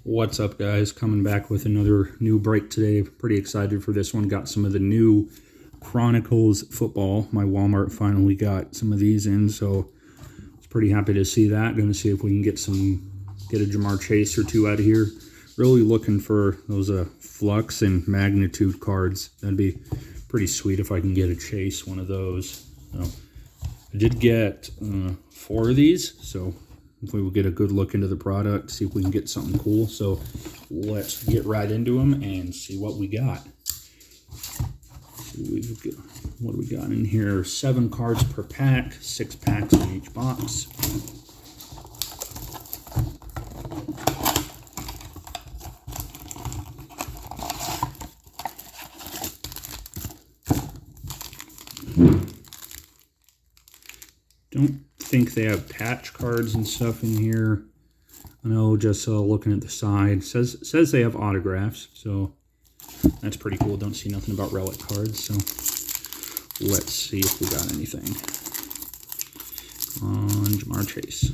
What's up, guys? Coming back with another new break today. Pretty excited for this one. Got some of the new Chronicles football. My Walmart finally got some of these in, so I was pretty happy to see that. Going to see if we can get a Jamar Chase or two out of here. Really looking for those flux and magnitude cards. That'd be pretty sweet if I can get a Chase, one of those. So I did get 4 of these, so hopefully we'll get a good look into the product, see if we can get something cool. So let's get right into them and see what we got. What do we got in here? 7 cards per pack, 6 packs in each box. Don't think they have patch cards and stuff in here. I know, just looking at the side, says they have autographs, so that's pretty cool. Don't see nothing about relic cards, so let's see if we got anything on Jamar Chase.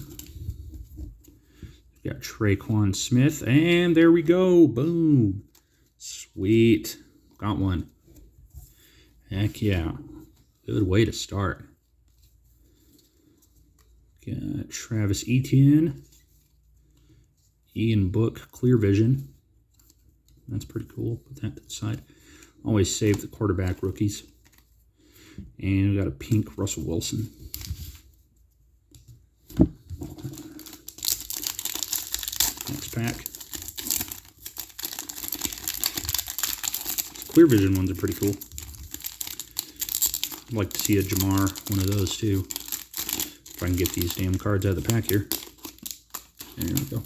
We got Traquan Smith, and there we go. Boom. Sweet. Got one. Heck yeah. Good way to start. Got Travis Etienne, Ian Book, Clear Vision. That's pretty cool. Put that to the side. Always save the quarterback rookies. And we got a pink Russell Wilson. Next pack. Clear Vision ones are pretty cool. I'd like to see a Jamar, one of those too. If I can get these damn cards out of the pack here. There we go.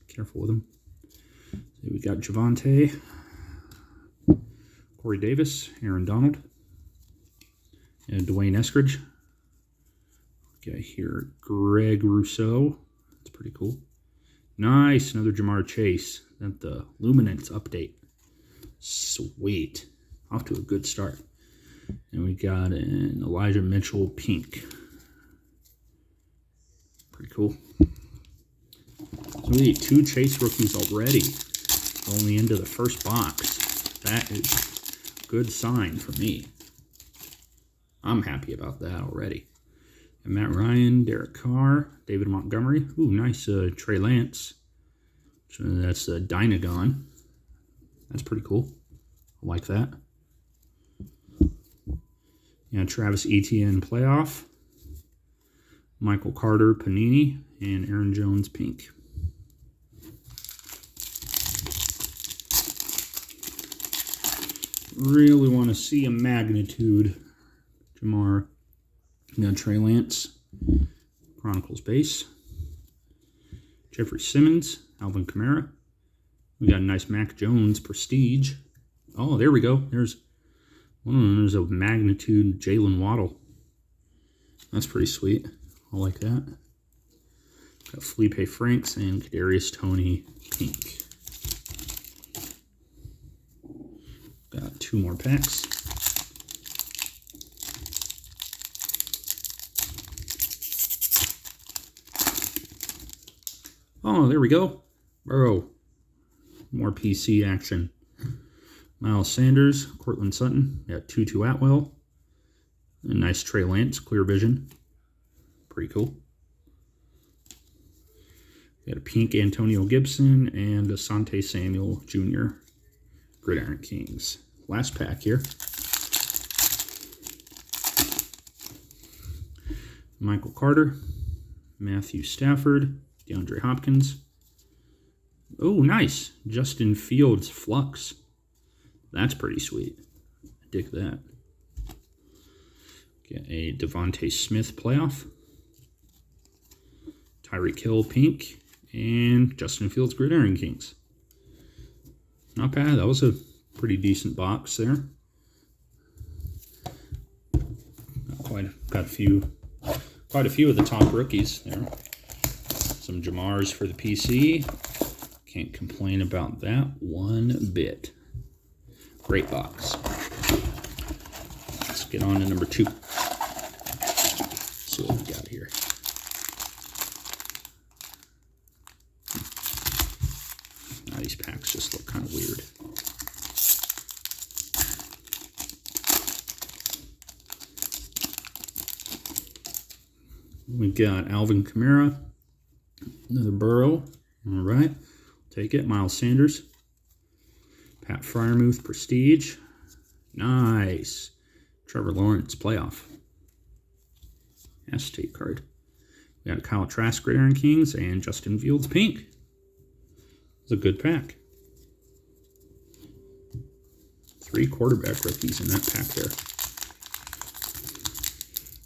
Careful with them. So we got Javonte, Corey Davis, Aaron Donald, and Dwayne Eskridge. Okay, here, Greg Rousseau. That's pretty cool. Nice, another Jamar Chase. That's the Luminance update. Sweet. Off to a good start. And we got an Elijah Mitchell pink. Pretty cool. Sweet, 2 Chase rookies already. Only into the first box. That is a good sign for me. I'm happy about that already. And Matt Ryan, Derek Carr, David Montgomery. Ooh, nice Trey Lance. So that's a Dynagon. That's pretty cool. I like that. Yeah, Travis Etienne playoff. Michael Carter, Panini, and Aaron Jones, pink. Really want to see a magnitude. Jamar. We got Trey Lance, Chronicles base. Jeffrey Simmons, Alvin Kamara. We got a nice Mac Jones, Prestige. Oh, there we go. There's one of them. There's a magnitude Jalen Waddle. That's pretty sweet. I like that. Got Felipe Franks and Kadarius Toney pink. Got 2 more packs. Oh, there we go. Burrow. More PC action. Miles Sanders, Cortland Sutton. Got Tutu Atwell. A nice Trey Lance, Clear Vision. Pretty cool. Got a pink Antonio Gibson and Asante Samuel Jr. Gridiron Kings. Last pack here. Michael Carter, Matthew Stafford, DeAndre Hopkins. Oh, nice. Justin Fields Flux. That's pretty sweet. I dig that. Get a Devontae Smith playoff. Tyreek Hill pink, and Justin Fields Gridiron Kings. Not bad. That was a pretty decent box there. Got quite a few of the top rookies there. Some Jamars for the PC. Can't complain about that one bit. Great box. Let's get on to number 2. See what we got here. these packs just look kind of weird. We got Alvin Kamara, another Burrow. All right, take it. Miles Sanders, Pat Freiermuth, Prestige. Nice. Trevor Lawrence, playoff. Estate card. We got Kyle Trask, Gridiron Kings, and Justin Fields, pink. It's a good pack. 3 quarterback rookies in that pack there.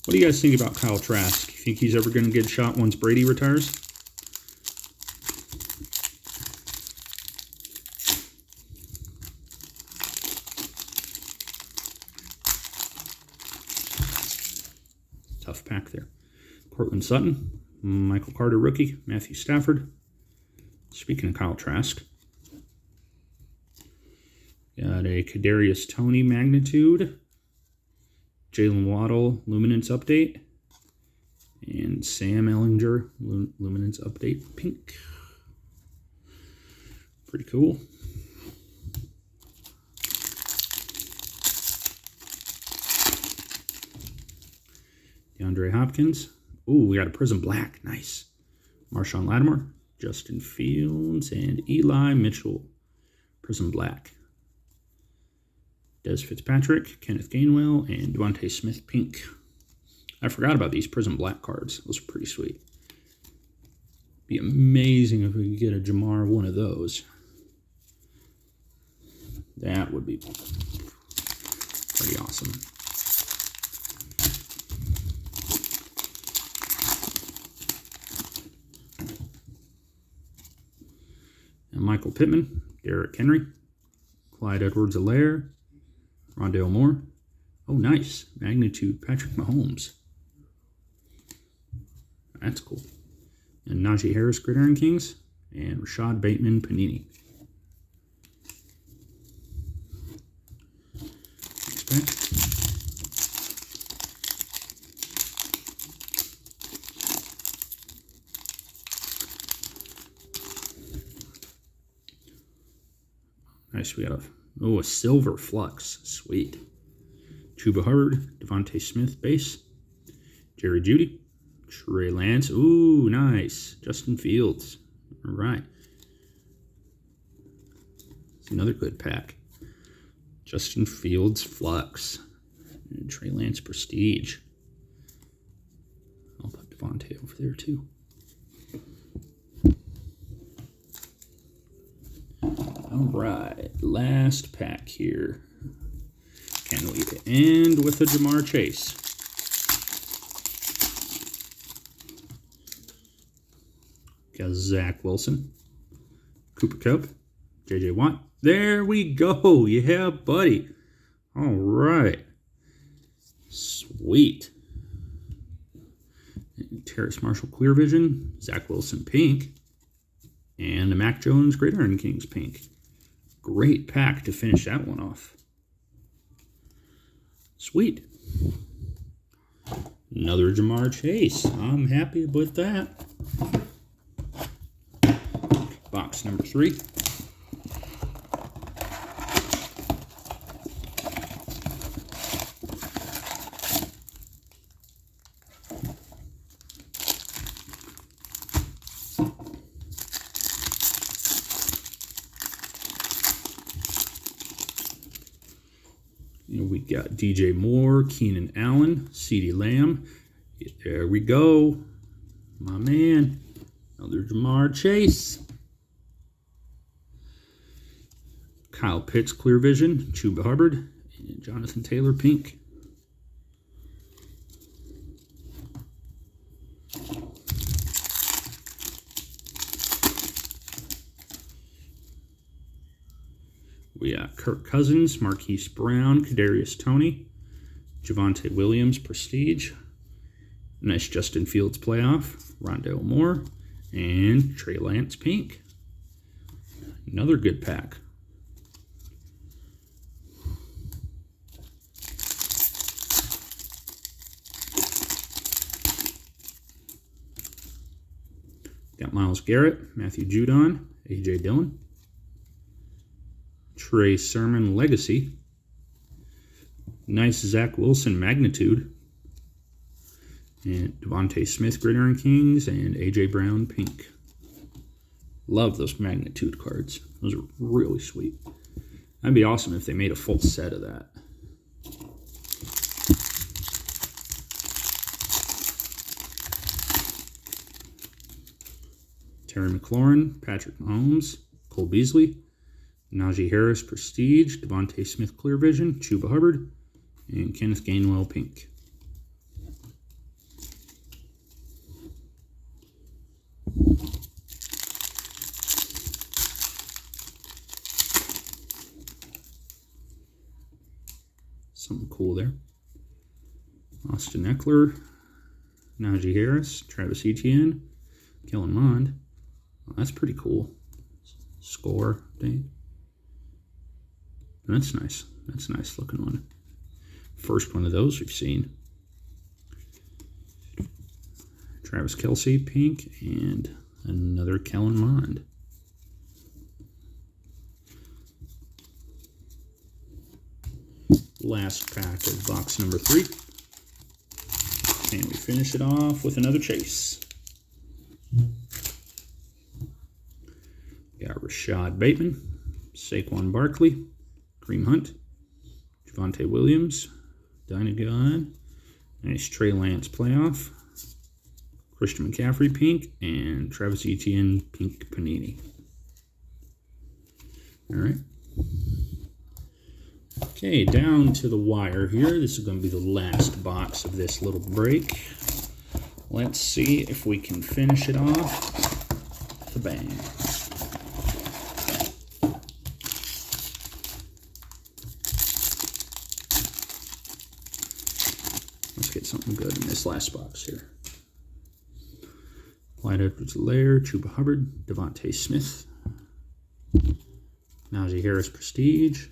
What do you guys think about Kyle Trask? You think he's ever going to get a shot once Brady retires? Tough pack there. Cortland Sutton, Michael Carter rookie, Matthew Stafford. Speaking of Kyle Trask, got a Kadarius Toney magnitude, Jalen Waddle luminance update, and Sam Ellinger luminance update pink. Pretty cool. DeAndre Hopkins. Ooh, we got a Prism Black. Nice. Marshawn Lattimore, Justin Fields, and Eli Mitchell. Prism Black. Des Fitzpatrick, Kenneth Gainwell, and Devontae Smith pink. I forgot about these Prism Black cards. Those are pretty sweet. Be amazing if we could get a Jamar one of those. That would be pretty awesome. And Michael Pittman, Derrick Henry, Clyde Edwards-Helaire, Rondale Moore. Oh, nice. Magnitude Patrick Mahomes. That's cool. And Najee Harris, Gridiron Kings, and Rashad Bateman, Panini. Next pack. Nice, we got a silver flux. Sweet. Chuba Hubbard, Devontae Smith base. Jerry Jeudy, Trey Lance. Ooh, nice. Justin Fields. All right. It's another good pack. Justin Fields flux. And Trey Lance prestige. I'll put Devontae over there too. All right, last pack here. Can we end with a Jamar Chase? Got Zach Wilson, Cooper Kupp, J.J. Watt. There we go. Yeah, buddy. All right. Sweet. Terrace Marshall Clear Vision, Zach Wilson pink, and a Mac Jones Gridiron Kings pink. Great pack to finish that one off. Sweet. Another Jamar Chase. I'm happy with that. Box number 3. We got DJ Moore, Keenan Allen, CeeDee Lamb. There we go. My man. Another Jamar Chase. Kyle Pitts, Clear Vision, Chuba Hubbard, and Jonathan Taylor, pink. We got Kirk Cousins, Marquise Brown, Kadarius Toney, Javonte Williams, Prestige. Nice Justin Fields playoff, Rondale Moore, and Trey Lance pink. Another good pack. Got Myles Garrett, Matthew Judon, A.J. Dillon, Trey Sermon Legacy. Nice Zach Wilson Magnitude. And Devontae Smith Gridiron Kings and A.J. Brown Pink. Love those Magnitude cards. Those are really sweet. That'd be awesome if they made a full set of that. Terry McLaurin, Patrick Mahomes, Cole Beasley, Najee Harris Prestige, Devontae Smith Clear Vision, Chuba Hubbard, and Kenneth Gainwell Pink. Something cool there. Austin Eckler, Najee Harris, Travis Etienne, Kellen Mond. Oh, that's pretty cool. Score date. That's nice. That's a nice looking one. First one of those we've seen. Travis Kelce, Pink, and another Kellen Mond. Last pack of box number 3. And we finish it off with another chase. Got Rashad Bateman, Saquon Barkley, Kareem Hunt, Javonte Williams, Dynagon, nice Trey Lance playoff, Christian McCaffrey Pink, and Travis Etienne Pink Panini. All right. Okay, down to the wire here. This is going to be the last box of this little break. Let's see if we can finish it off with a bang. Let's get something good in this last box here. Clyde Edwards-Helaire, Chuba Hubbard, Devontae Smith, Najee Harris Prestige,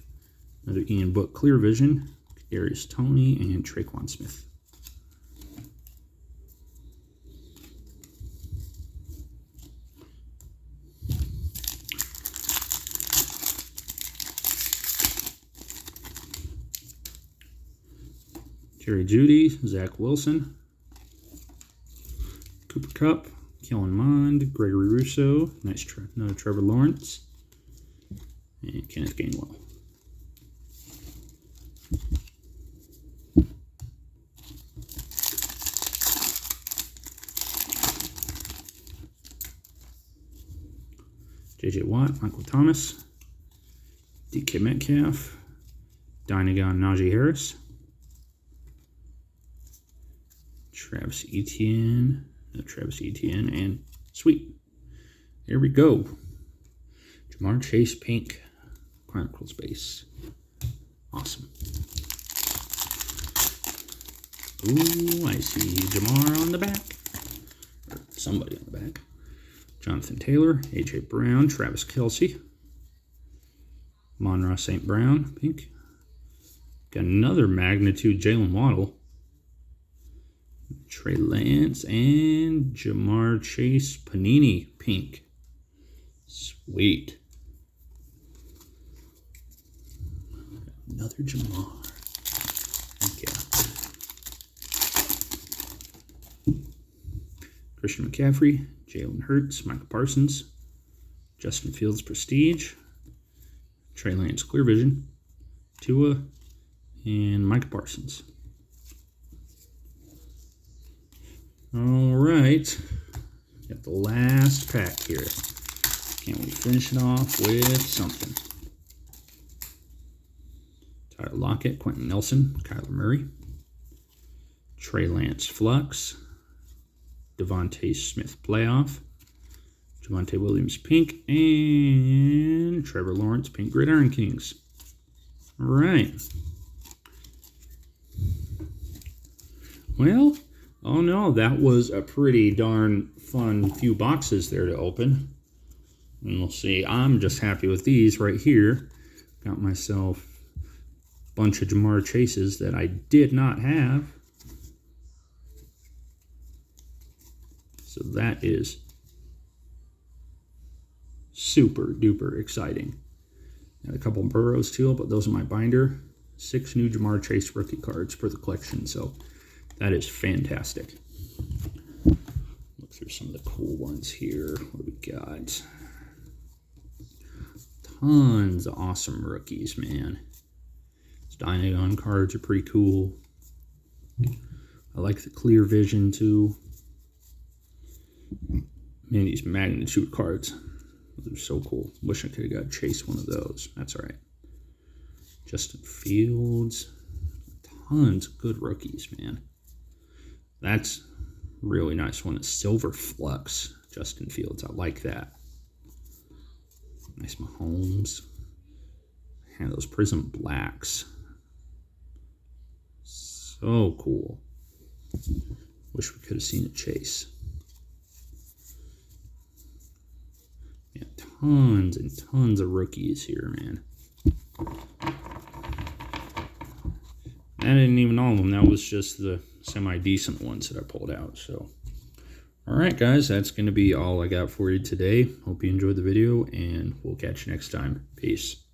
another Ian Book Clear Vision, Darius Toney, and Traquan Smith. Jerry Jeudy, Zach Wilson, Cooper Kupp, Kellen Mond, Gregory Rousseau, nice another Trevor Lawrence, and Kenneth Gainwell. J.J. Watt, Michael Thomas, DK Metcalf, Dynagon Najee Harris, Travis Etienne, and sweet. Here we go. Jamar Chase Pink, Chronicles base. Awesome. Ooh, I see Jamar on the back. Or somebody on the back. Jonathan Taylor, A.J. Brown, Travis Kelce, Monroe St. Brown, Pink. Got another Magnitude Jalen Waddle. Trey Lance and Jamar Chase Panini Pink. Sweet. Another Jamar. Okay. Christian McCaffrey, Jalen Hurts, Michael Parsons, Justin Fields Prestige, Trey Lance Clear Vision, Tua, and Michael Parsons. All right, got the last pack here. Can't we finish it off with something? Tyler Lockett, Quentin Nelson, Kyler Murray, Trey Lance Flux, Devontae Smith Playoff, Javonte Williams Pink, and Trevor Lawrence Pink Gridiron Kings. All right. Well, oh no, that was a pretty darn fun few boxes there to open. And we'll see. I'm just happy with these right here. Got myself a bunch of Jamar Chases that I did not have. So that is super duper exciting. Got a couple Burrows too, but those are my binder. 6 new Jamar Chase rookie cards for the collection, so that is fantastic. Look through some of the cool ones here. What do we got? Tons of awesome rookies, man. These Dynagon cards are pretty cool. I like the clear vision too. Man, these magnitude cards, those are so cool. Wish I could have got Chase one of those. That's all right. Justin Fields. Tons of good rookies, man. That's really nice one. A Silver Flux Justin Fields. I like that. Nice Mahomes. And those Prism Blacks. So cool. Wish we could have seen a Chase. Yeah, tons and tons of rookies here, man. That isn't even all of them. That was just the semi-decent ones that I pulled out. So, all right, guys, that's going to be all I got for you today. Hope you enjoyed the video, and we'll catch you next time. Peace.